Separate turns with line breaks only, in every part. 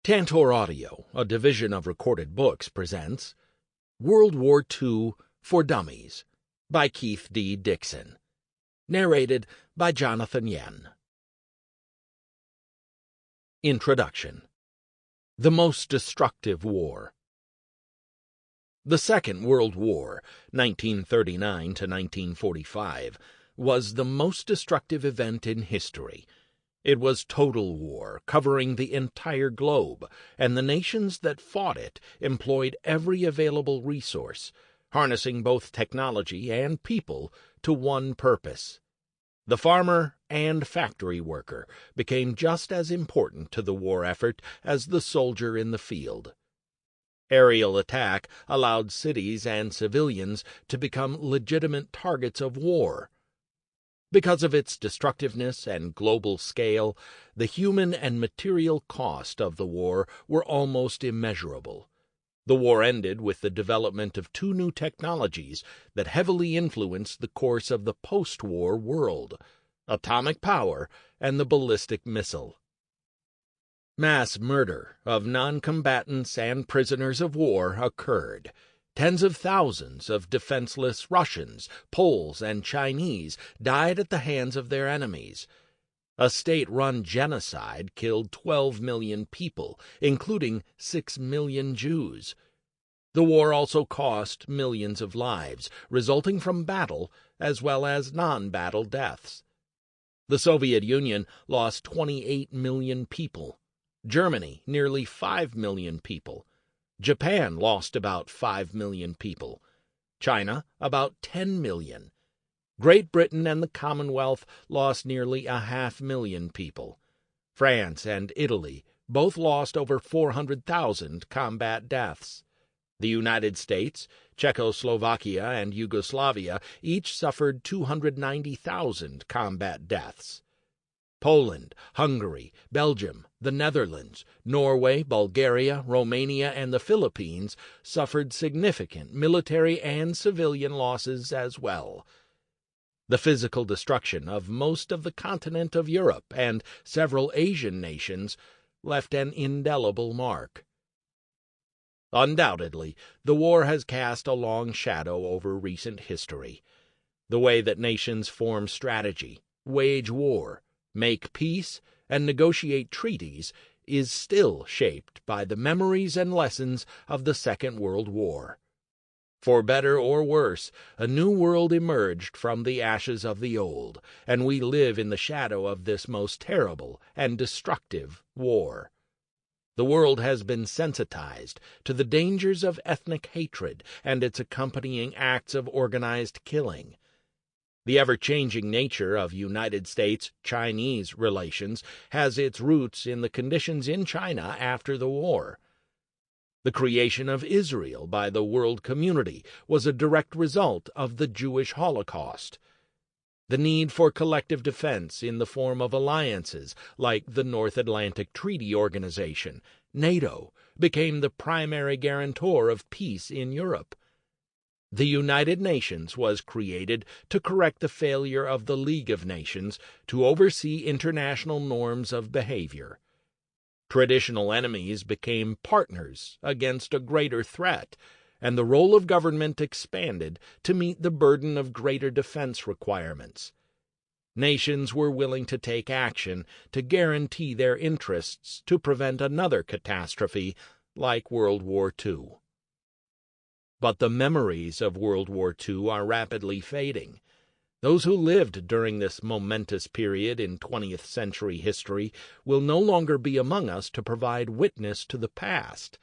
Tantor Audio, a division of Recorded Books, presents World War II for Dummies by Keith D. Dickson. Narrated by Jonathan Yen. Introduction. The Most Destructive War. The Second World War, 1939 to 1945, was the most destructive event in history. It was total war, covering the entire globe, and the nations that fought it employed every available resource, harnessing both technology and people to one purpose. The farmer and factory worker became just as important to the war effort as the soldier in the field. Aerial attack allowed cities and civilians to become legitimate targets of war. Because of its destructiveness and global scale, the human and material cost of the war were almost immeasurable. The war ended with the development of two new technologies that heavily influenced the course of the post-war world: atomic power and the ballistic missile. Mass murder of non-combatants and prisoners of war occurred. Tens of thousands of defenseless Russians, Poles, and Chinese died at the hands of their enemies. A state-run genocide killed 12 million people, including 6 million Jews. The war also cost millions of lives, resulting from battle as well as non-battle deaths. The Soviet Union lost 28 million people. Germany, nearly 5 million people. Japan lost about 5 million people. China, about 10 million. Great Britain and the Commonwealth lost nearly 500,000 people. France and Italy both lost over 400,000 combat deaths. The United States, Czechoslovakia, and Yugoslavia each suffered 290,000 combat deaths. Poland, Hungary, Belgium, the Netherlands, Norway, Bulgaria, Romania, and the Philippines suffered significant military and civilian losses as well. The physical destruction of most of the continent of Europe and several Asian nations left an indelible mark. Undoubtedly, the war has cast a long shadow over recent history. The way that nations form strategy, wage war, make peace, and negotiate treaties is still shaped by the memories and lessons of the Second World War. For better or worse, a new world emerged from the ashes of the old, and we live in the shadow of this most terrible and destructive war. The world has been sensitized to the dangers of ethnic hatred and its accompanying acts of organized killing. The ever-changing nature of United States-Chinese relations has its roots in the conditions in China after the war. The creation of Israel by the world community was a direct result of the Jewish Holocaust. The need for collective defense in the form of alliances like the North Atlantic Treaty Organization, NATO, became the primary guarantor of peace in Europe. The United Nations was created to correct the failure of the League of Nations to oversee international norms of behavior. Traditional enemies became partners against a greater threat, and the role of government expanded to meet the burden of greater defense requirements. Nations were willing to take action to guarantee their interests to prevent another catastrophe like World War II. But the memories of World War II are rapidly fading. Those who lived during this momentous period in 20th century history will no longer be among us to provide witness to the past.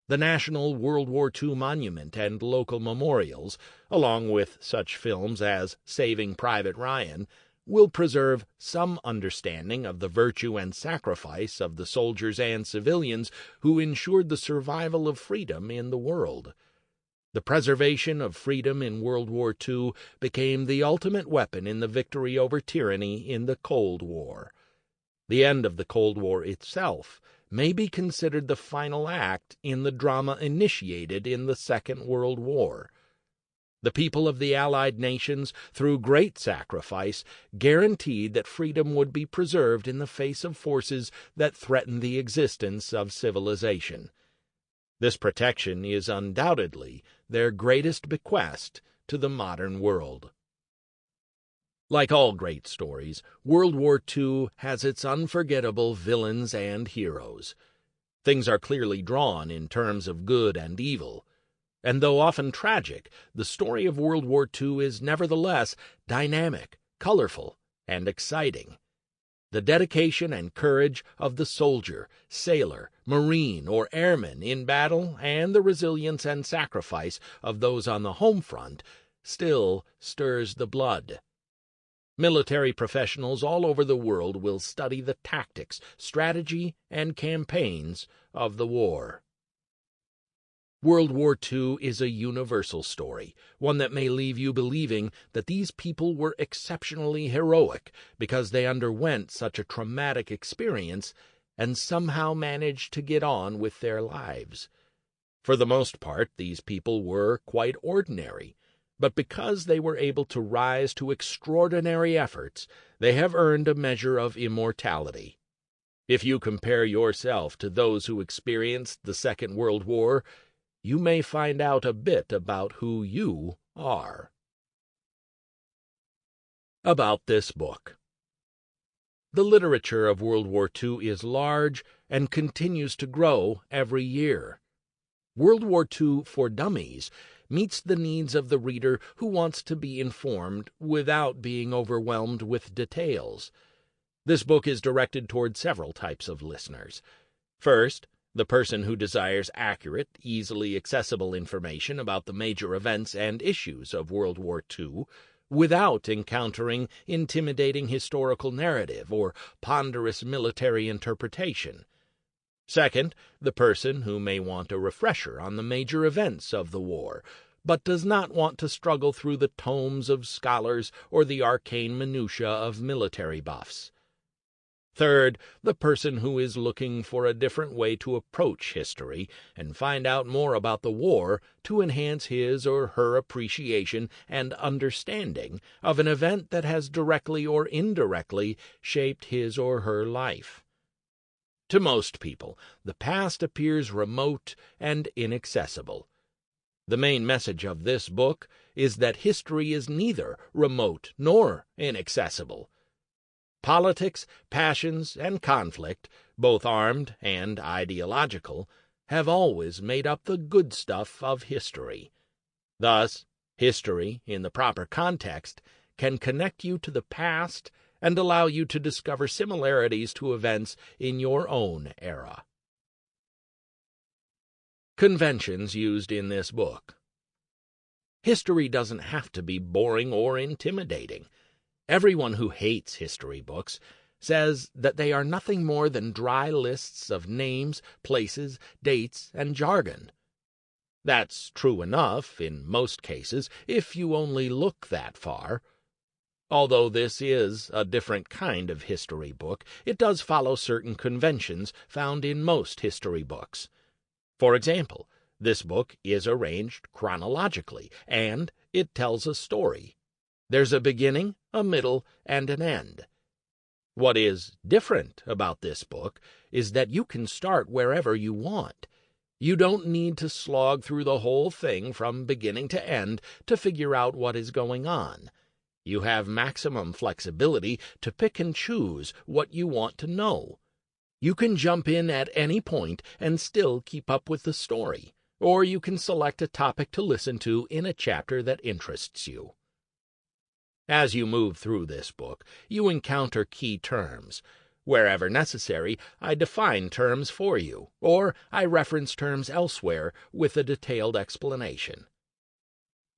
The National World War II Monument and local memorials, along with such films as Saving Private Ryan, will preserve some understanding of the virtue and sacrifice of the soldiers and civilians who ensured the survival of freedom in the world. The preservation of freedom in World War II became the ultimate weapon in the victory over tyranny in the Cold War. The end of the Cold War itself may be considered the final act in the drama initiated in the Second World War. The people of the Allied nations, through great sacrifice, guaranteed that freedom would be preserved in the face of forces that threatened the existence of civilization. This protection is undoubtedly their greatest bequest to the modern world. Like all great stories, World War II has its unforgettable villains and heroes. Things are clearly drawn in terms of good and evil. And though often tragic, the story of World War II is nevertheless dynamic, colorful, and exciting. The dedication and courage of the soldier, sailor, marine, or airman in battle, and the resilience and sacrifice of those on the home front, still stirs the blood. Military professionals all over the world will study the tactics, strategy, and campaigns of the war. World War II is a universal story, one that may leave you believing that these people were exceptionally heroic because they underwent such a traumatic experience and somehow managed to get on with their lives. For the most part, these people were quite ordinary, but because they were able to rise to extraordinary efforts, they have earned a measure of immortality. If you compare yourself to those who experienced the Second World War, you may find out a bit about who you are. About this book. The literature of World War II is large and continues to grow every year. World War II for Dummies meets the needs of the reader who wants to be informed without being overwhelmed with details. This book is directed toward several types of listeners. First, the person who desires accurate, easily accessible information about the major events and issues of World War II without encountering intimidating historical narrative or ponderous military interpretation. Second, the person who may want a refresher on the major events of the war, but does not want to struggle through the tomes of scholars or the arcane minutiae of military buffs. Third, the person who is looking for a different way to approach history and find out more about the war to enhance his or her appreciation and understanding of an event that has directly or indirectly shaped his or her life. To most people, the past appears remote and inaccessible. The main message of this book is that history is neither remote nor inaccessible. Politics, passions, and conflict, both armed and ideological, have always made up the good stuff of history. Thus, history, in the proper context, can connect you to the past and allow you to discover similarities to events in your own era. Conventions used in this book. History doesn't have to be boring or intimidating. Everyone who hates history books says that they are nothing more than dry lists of names, places, dates, and jargon. That's true enough in most cases if you only look that far. Although this is a different kind of history book, it does follow certain conventions found in most history books. For example, this book is arranged chronologically, and it tells a story. There's a beginning, a middle, and an end. What is different about this book is that you can start wherever you want. You don't need to slog through the whole thing from beginning to end to figure out what is going on. You have maximum flexibility to pick and choose what you want to know. You can jump in at any point and still keep up with the story, or you can select a topic to listen to in a chapter that interests you. As you move through this book, you encounter key terms. Wherever necessary, I define terms for you, or I reference terms elsewhere with a detailed explanation.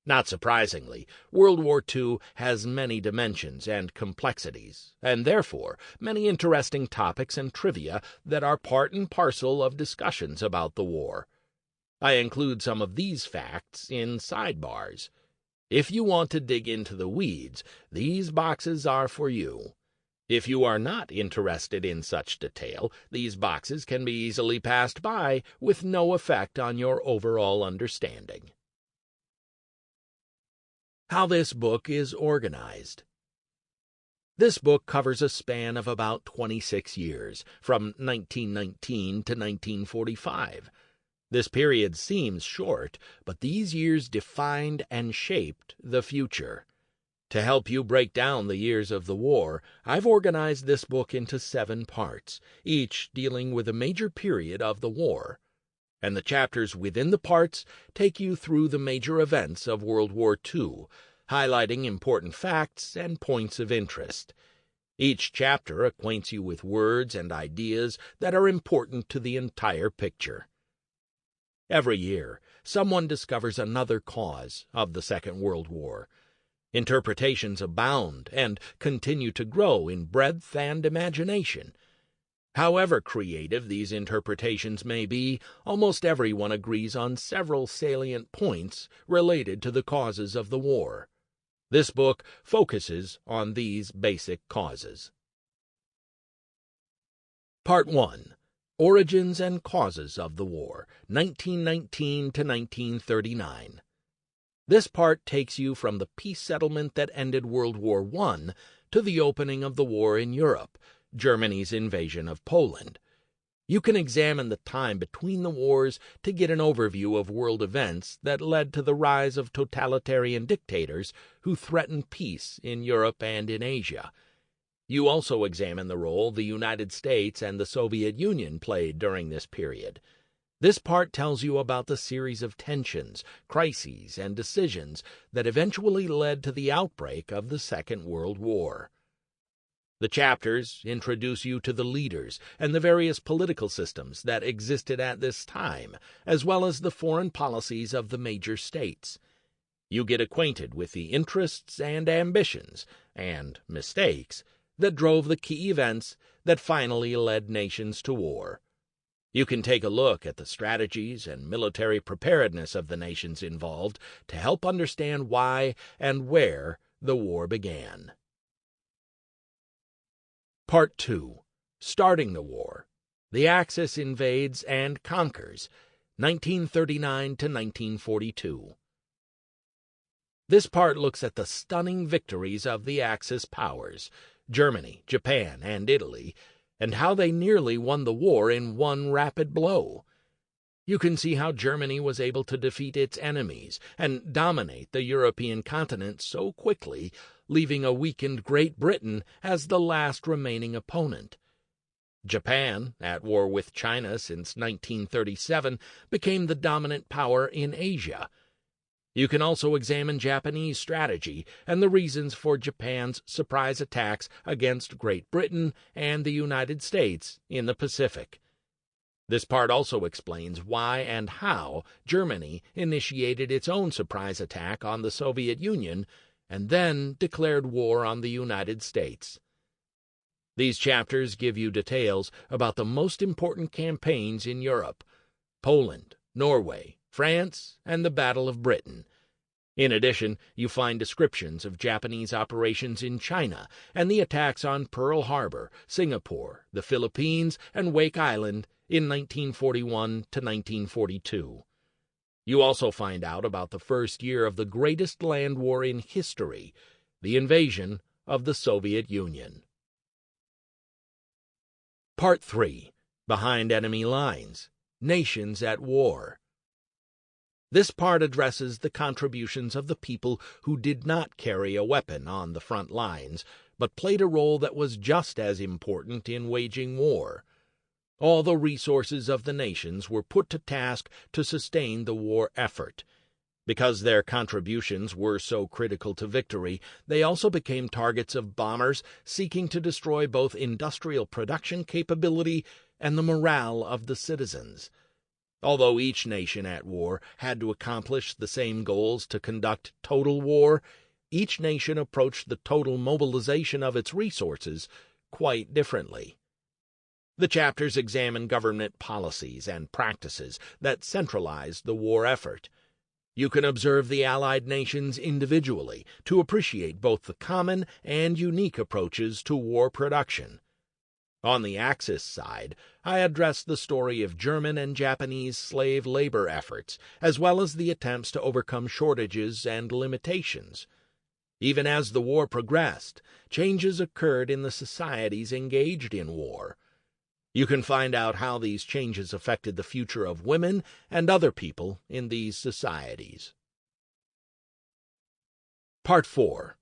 Not surprisingly, World War II has many dimensions and complexities, and therefore many interesting topics and trivia that are part and parcel of discussions about the war. I include some of these facts in sidebars. If you want to dig into the weeds, these boxes are for you. If you are not interested in such detail, these boxes can be easily passed by with no effect on your overall understanding. How this book is organized. This book covers a span of about 26 years, from 1919 to 1945. This period seems short, but these years defined and shaped the future. To help you break down the years of the war, I've organized this book into 7 parts, each dealing with a major period of the war. And the chapters within the parts take you through the major events of World War II, highlighting important facts and points of interest. Each chapter acquaints you with words and ideas that are important to the entire picture. Every year, someone discovers another cause of the Second World War. Interpretations abound and continue to grow in breadth and imagination. However creative these interpretations may be, almost everyone agrees on several salient points related to the causes of the war. This book focuses on these basic causes. Part 1. Origins and Causes of the War, 1919 to 1939. This part takes you from the peace settlement that ended World War I to the opening of the war in Europe, Germany's invasion of Poland. You can examine the time between the wars to get an overview of world events that led to the rise of totalitarian dictators who threatened peace in Europe and in Asia. You also examine the role the United States and the Soviet Union played during this period. This part tells you about the series of tensions, crises, and decisions that eventually led to the outbreak of the Second World War. The chapters introduce you to the leaders and the various political systems that existed at this time, as well as the foreign policies of the major states. You get acquainted with the interests and ambitions, and mistakes, that drove the key events that finally led nations to war. You can take a look at the strategies and military preparedness of the nations involved to help understand why and where the war began. Part 2. Starting the War. The Axis Invades and Conquers, 1939 to 1942. This part looks at the stunning victories of the Axis powers, Germany, Japan, and Italy, and how they nearly won the war in one rapid blow. You can see how Germany was able to defeat its enemies and dominate the European continent so quickly, leaving a weakened Great Britain as the last remaining opponent. Japan, at war with China since 1937, became the dominant power in Asia. You can also examine Japanese strategy and the reasons for Japan's surprise attacks against Great Britain and the United States in the Pacific. This part also explains why and how Germany initiated its own surprise attack on the Soviet Union and then declared war on the United States. These chapters give you details about the most important campaigns in Europe: Poland, Norway, France, and the Battle of Britain. In addition, you find descriptions of Japanese operations in China and the attacks on Pearl Harbor, Singapore, the Philippines, and Wake Island in 1941 to 1942. You also find out about the first year of the greatest land war in history, the invasion of the Soviet Union. Part 3. Behind Enemy Lines. Nations at War. This part addresses the contributions of the people who did not carry a weapon on the front lines, but played a role that was just as important in waging war. All the resources of the nations were put to task to sustain the war effort. Because their contributions were so critical to victory, they also became targets of bombers seeking to destroy both industrial production capability and the morale of the citizens. Although each nation at war had to accomplish the same goals to conduct total war, each nation approached the total mobilization of its resources quite differently. The chapters examine government policies and practices that centralized the war effort. You can observe the Allied nations individually to appreciate both the common and unique approaches to war production. On the Axis side, I address the story of German and Japanese slave labor efforts, as well as the attempts to overcome shortages and limitations. Even as the war progressed, changes occurred in the societies engaged in war. You can find out how these changes affected the future of women and other people in these societies. Part 4.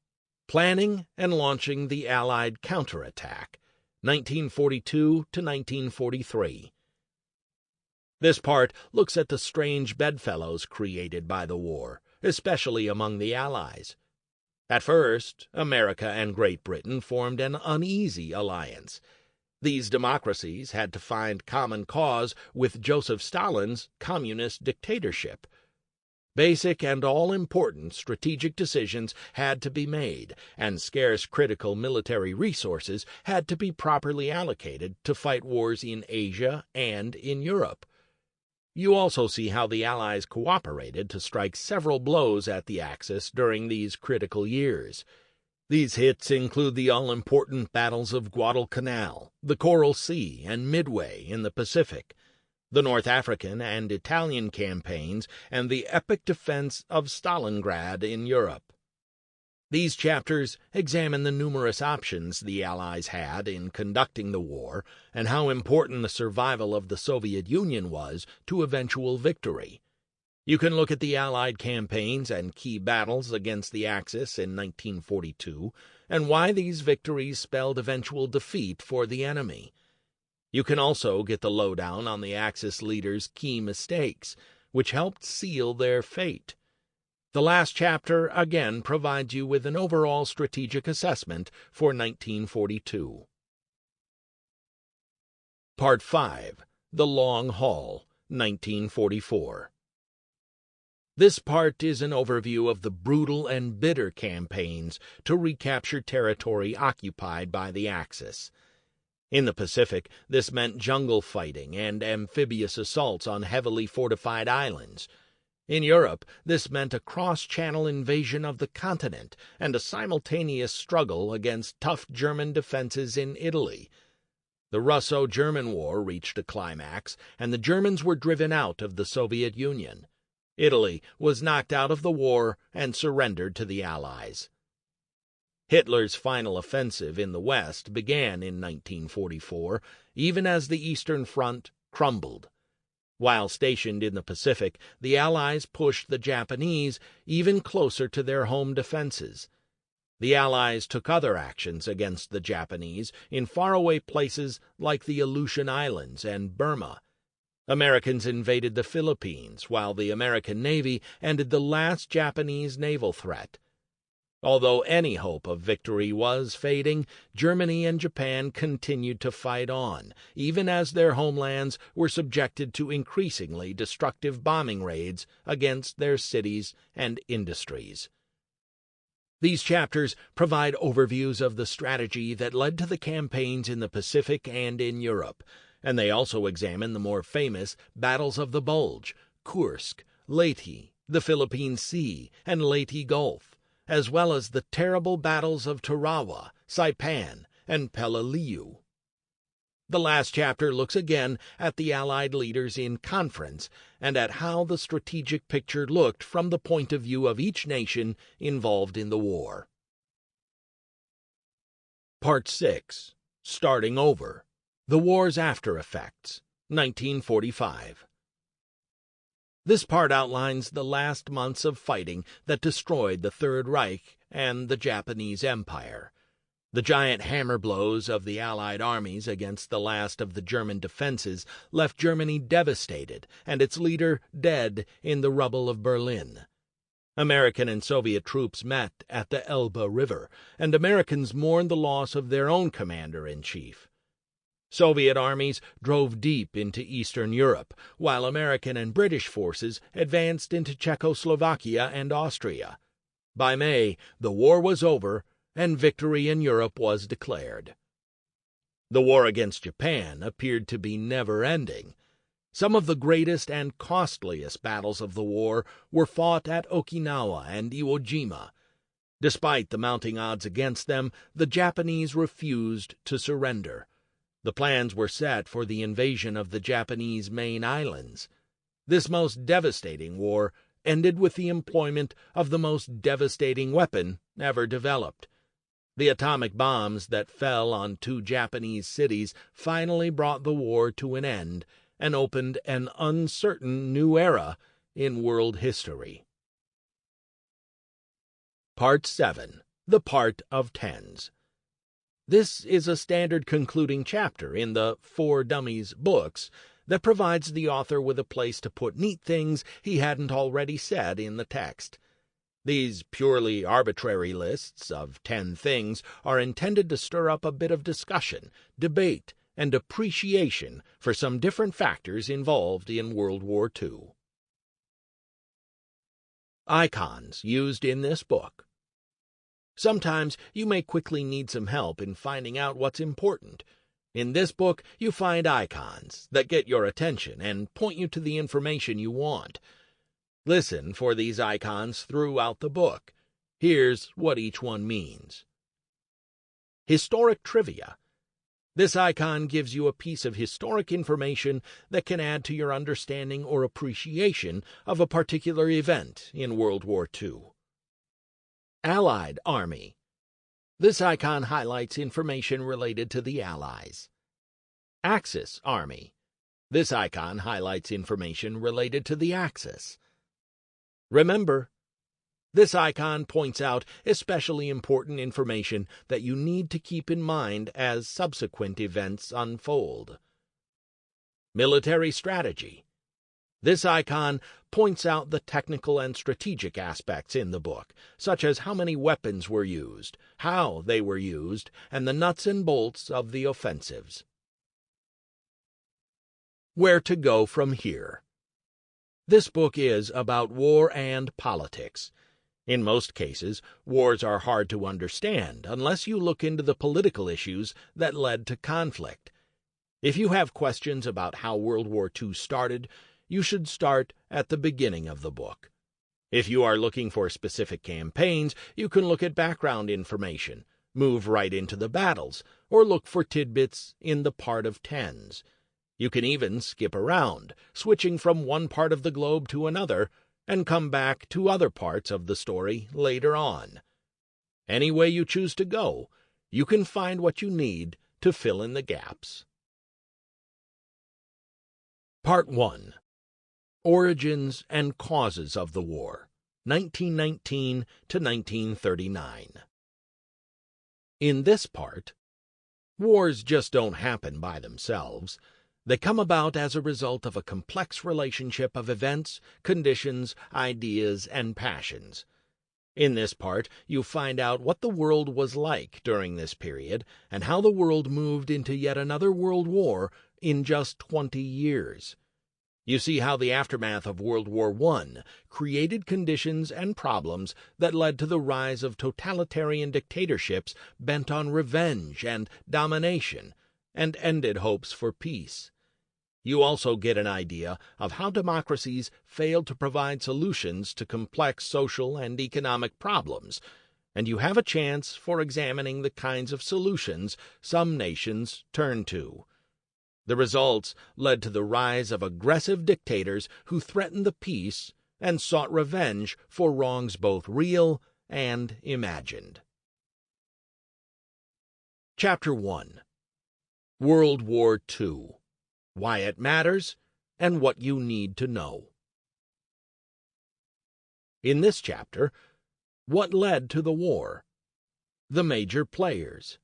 Planning and Launching the Allied Counterattack, 1942 to 1943. This part looks at the strange bedfellows created by the war, especially among the Allies. At first, America and Great Britain formed an uneasy alliance. These democracies had to find common cause with Joseph Stalin's communist dictatorship. Basic and all-important strategic decisions had to be made, and scarce critical military resources had to be properly allocated to fight wars in Asia and in Europe. You also see how the Allies cooperated to strike several blows at the Axis during these critical years. These hits include the all-important battles of Guadalcanal, the Coral Sea, and Midway in the Pacific, the North African and Italian campaigns, and the epic defense of Stalingrad in Europe. These chapters examine the numerous options the Allies had in conducting the war and how important the survival of the Soviet Union was to eventual victory. You can look at the Allied campaigns and key battles against the Axis in 1942 and why these victories spelled eventual defeat for the enemy. You can also get the lowdown on the Axis leaders' key mistakes, which helped seal their fate. The last chapter again provides you with an overall strategic assessment for 1942. Part 5. The Long Haul, 1944. This part is an overview of the brutal and bitter campaigns to recapture territory occupied by the Axis. In the Pacific, this meant jungle fighting and amphibious assaults on heavily fortified islands. In Europe, this meant a cross-channel invasion of the continent and a simultaneous struggle against tough German defenses in Italy. The Russo-German War reached a climax, and the Germans were driven out of the Soviet Union. Italy was knocked out of the war and surrendered to the Allies. Hitler's final offensive in the West began in 1944, even as the Eastern Front crumbled. While stationed in the Pacific, the Allies pushed the Japanese even closer to their home defenses. The Allies took other actions against the Japanese in faraway places like the Aleutian Islands and Burma. Americans invaded the Philippines, while the American Navy ended the last Japanese naval threat. Although any hope of victory was fading, Germany and Japan continued to fight on, even as their homelands were subjected to increasingly destructive bombing raids against their cities and industries. These chapters provide overviews of the strategy that led to the campaigns in the Pacific and in Europe, and they also examine the more famous battles of the Bulge, Kursk, Leyte, the Philippine Sea, and Leyte Gulf, as well as the terrible battles of Tarawa, Saipan, and Peleliu. The last chapter looks again at the Allied leaders in conference and at how the strategic picture looked from the point of view of each nation involved in the war. Part 6. Starting Over. The War's After Effects, 1945. This part outlines the last months of fighting that destroyed the Third Reich and the Japanese Empire. The giant hammer blows of the Allied armies against the last of the German defenses left Germany devastated and its leader dead in the rubble of Berlin. American and Soviet troops met at the Elbe River, and Americans mourned the loss of their own commander-in-chief. Soviet armies drove deep into Eastern Europe, while American and British forces advanced into Czechoslovakia and Austria. By May, the war was over, and victory in Europe was declared. The war against Japan appeared to be never-ending. Some of the greatest and costliest battles of the war were fought at Okinawa and Iwo Jima. Despite the mounting odds against them, the Japanese refused to surrender. The plans were set for the invasion of the Japanese main islands. This most devastating war ended with the employment of the most devastating weapon ever developed. The atomic bombs that fell on 2 Japanese cities finally brought the war to an end and opened an uncertain new era in world history. Part 7. The Part of Tens. This is a standard concluding chapter in the For Dummies books that provides the author with a place to put neat things he hadn't already said in the text. These purely arbitrary lists of 10 things are intended to stir up a bit of discussion, debate, and appreciation for some different factors involved in World War II. Icons used in this book. Sometimes you may quickly need some help in finding out what's important. In this book, you find icons that get your attention and point you to the information you want. Listen for these icons throughout the book. Here's what each one means. Historic trivia. This icon gives you a piece of historic information that can add to your understanding or appreciation of a particular event in World War II. Allied Army. This icon highlights information related to the Allies. Axis Army. This icon highlights information related to the Axis. Remember, this icon points out especially important information that you need to keep in mind as subsequent events unfold. Military strategy. This icon points out the technical and strategic aspects in the book, such as how many weapons were used, how they were used, and the nuts and bolts of the offensives. Where to go from here. This book is about war and politics. In most cases, wars are hard to understand unless you look into the political issues that led to conflict. If you have questions about how World War II started, you should start at the beginning of the book. If you are looking for specific campaigns, you can look at background information, move right into the battles, or look for tidbits in the Part of Tens. You can even skip around, switching from one part of the globe to another, and come back to other parts of the story later on. Any way you choose to go, you can find what you need to fill in the gaps. Part 1. Origins and Causes of the War, 1919 to 1939. In this part, wars just don't happen by themselves. They come about as a result of a complex relationship of events, conditions, ideas, and passions. In this part, you find out what the world was like during this period and how the world moved into yet another world war in just 20 years. You see how the aftermath of World War I created conditions and problems that led to the rise of totalitarian dictatorships bent on revenge and domination, and ended hopes for peace. You also get an idea of how democracies failed to provide solutions to complex social and economic problems, and you have a chance for examining the kinds of solutions some nations turn to. The results led to the rise of aggressive dictators who threatened the peace and sought revenge for wrongs both real and imagined. Chapter 1. World War II. Why it matters, and what you need to know. In this chapter, what led to the war, the major players,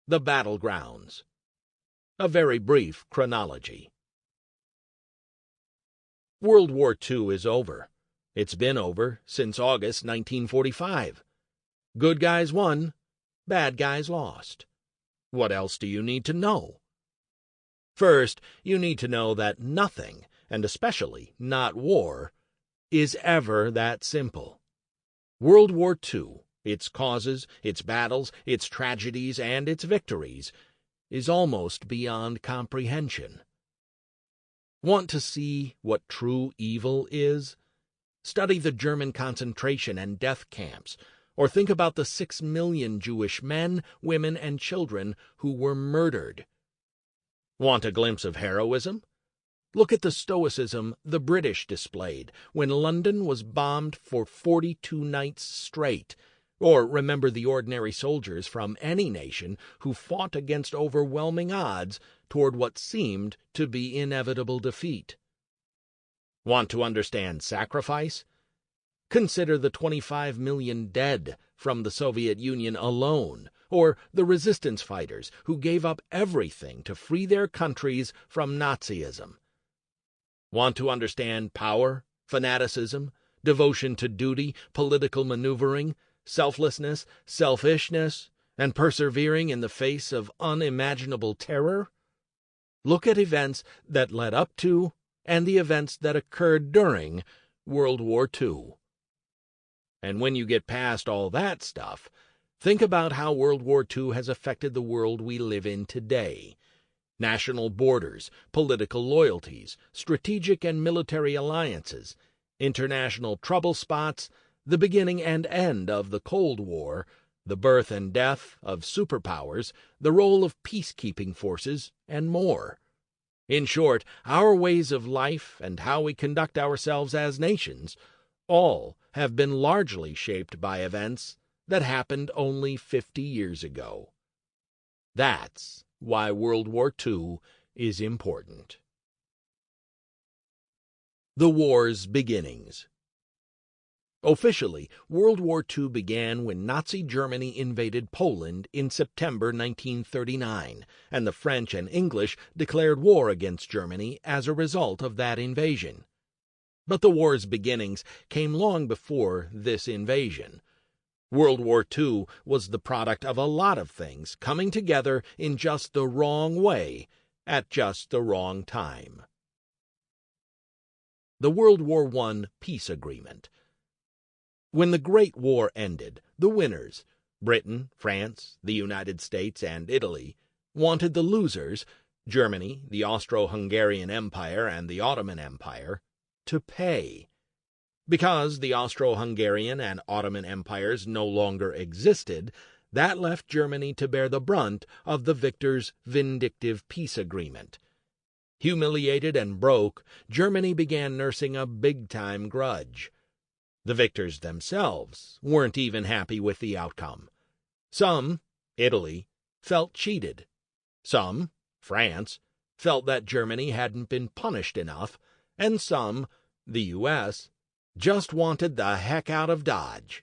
the battlegrounds, a very brief chronology. World War II is over. It's been over since August 1945. Good guys won, bad guys lost. What else do you need to know? First, you need to know that nothing, and especially not war, is ever that simple. World War II, its causes, its battles, its tragedies, and its victories, is almost beyond comprehension. Want to see what true evil is? Study the German concentration and death camps, or think about the 6 million Jewish men, women, and children who were murdered. Want a glimpse of heroism? Look at the stoicism the British displayed when London was bombed for 42 nights straight. Or remember the ordinary soldiers from any nation who fought against overwhelming odds toward what seemed to be inevitable defeat. Want to understand sacrifice? Consider the 25 million dead from the Soviet Union alone, or the resistance fighters who gave up everything to free their countries from Nazism. Want to understand power, fanaticism, devotion to duty, political maneuvering, selflessness, selfishness, and persevering in the face of unimaginable terror? Look at events that led up to and the events that occurred during World War II. And when you get past all that stuff, think about how World War II has affected the world we live in today. National borders, political loyalties, strategic and military alliances, international trouble spots, the beginning and end of the Cold War, the birth and death of superpowers, the role of peacekeeping forces, and more. In short, our ways of life and how we conduct ourselves as nations all have been largely shaped by events that happened only 50 years ago. That's why World War II is important. The war's beginnings. Officially, World War II began when Nazi Germany invaded Poland in September 1939, and the French and English declared war against Germany as a result of that invasion. But the war's beginnings came long before this invasion. World War II was the product of a lot of things coming together in just the wrong way at just the wrong time. The World War I Peace Agreement. When the Great War ended, the winners, Britain, France, the United States, and Italy, wanted the losers, Germany, the Austro-Hungarian Empire, and the Ottoman Empire, to pay. Because the Austro-Hungarian and Ottoman empires no longer existed, that left Germany to bear the brunt of the victors' vindictive peace agreement. Humiliated and broke, Germany began nursing a big-time grudge. The victors themselves weren't even happy with the outcome. Some, Italy, felt cheated. Some, France, felt that Germany hadn't been punished enough, and some, the U.S., just wanted the heck out of Dodge.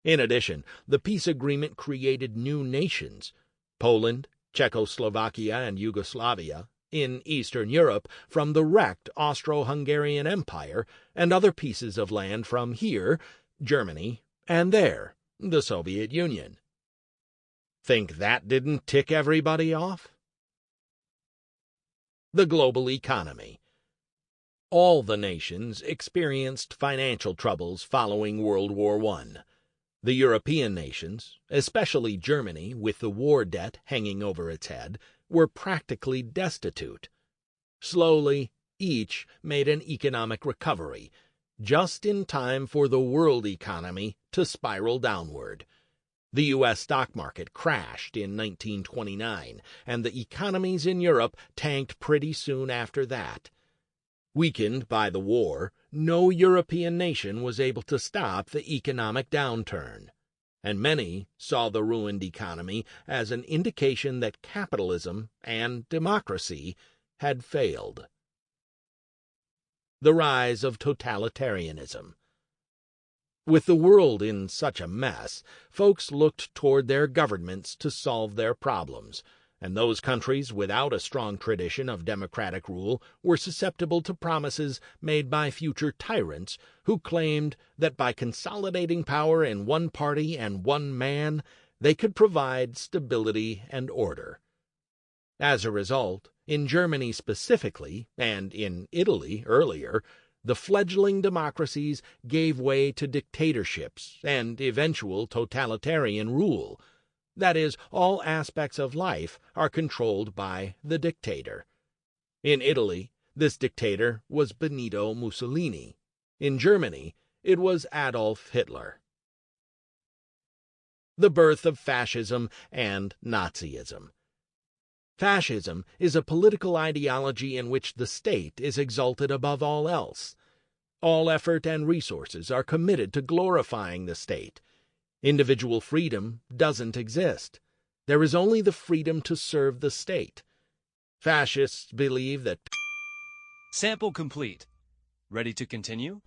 In addition, the peace agreement created new nations, Poland, Czechoslovakia, and Yugoslavia, in Eastern Europe from the wrecked Austro-Hungarian Empire, and other pieces of land from here, Germany, and there, the Soviet Union. Think that didn't tick everybody off? The global economy. All the nations experienced financial troubles following World War I. The European nations, especially Germany with the war debt hanging over its head, were practically destitute. Slowly, each made an economic recovery, just in time for the world economy to spiral downward. The U.S. stock market crashed in 1929, and the economies in Europe tanked pretty soon after that. Weakened by the war, no European nation was able to stop the economic downturn, and many saw the ruined economy as an indication that capitalism and democracy had failed. The rise of totalitarianism. With the world in such a mess, folks looked toward their governments to solve their problems, and those countries without a strong tradition of democratic rule were susceptible to promises made by future tyrants who claimed that by consolidating power in one party and one man, they could provide stability and order. As a result, in Germany specifically, and in Italy earlier, the fledgling democracies gave way to dictatorships and eventual totalitarian rule. That is, all aspects of life are controlled by the dictator. In Italy, this dictator was Benito Mussolini. In Germany, it was Adolf Hitler. The birth of fascism and Nazism. Fascism is a political ideology in which the state is exalted above all else. All effort and resources are committed to glorifying the state. Individual freedom doesn't exist. There is only the freedom to serve the state. Fascists believe that...
Sample complete. Ready to continue?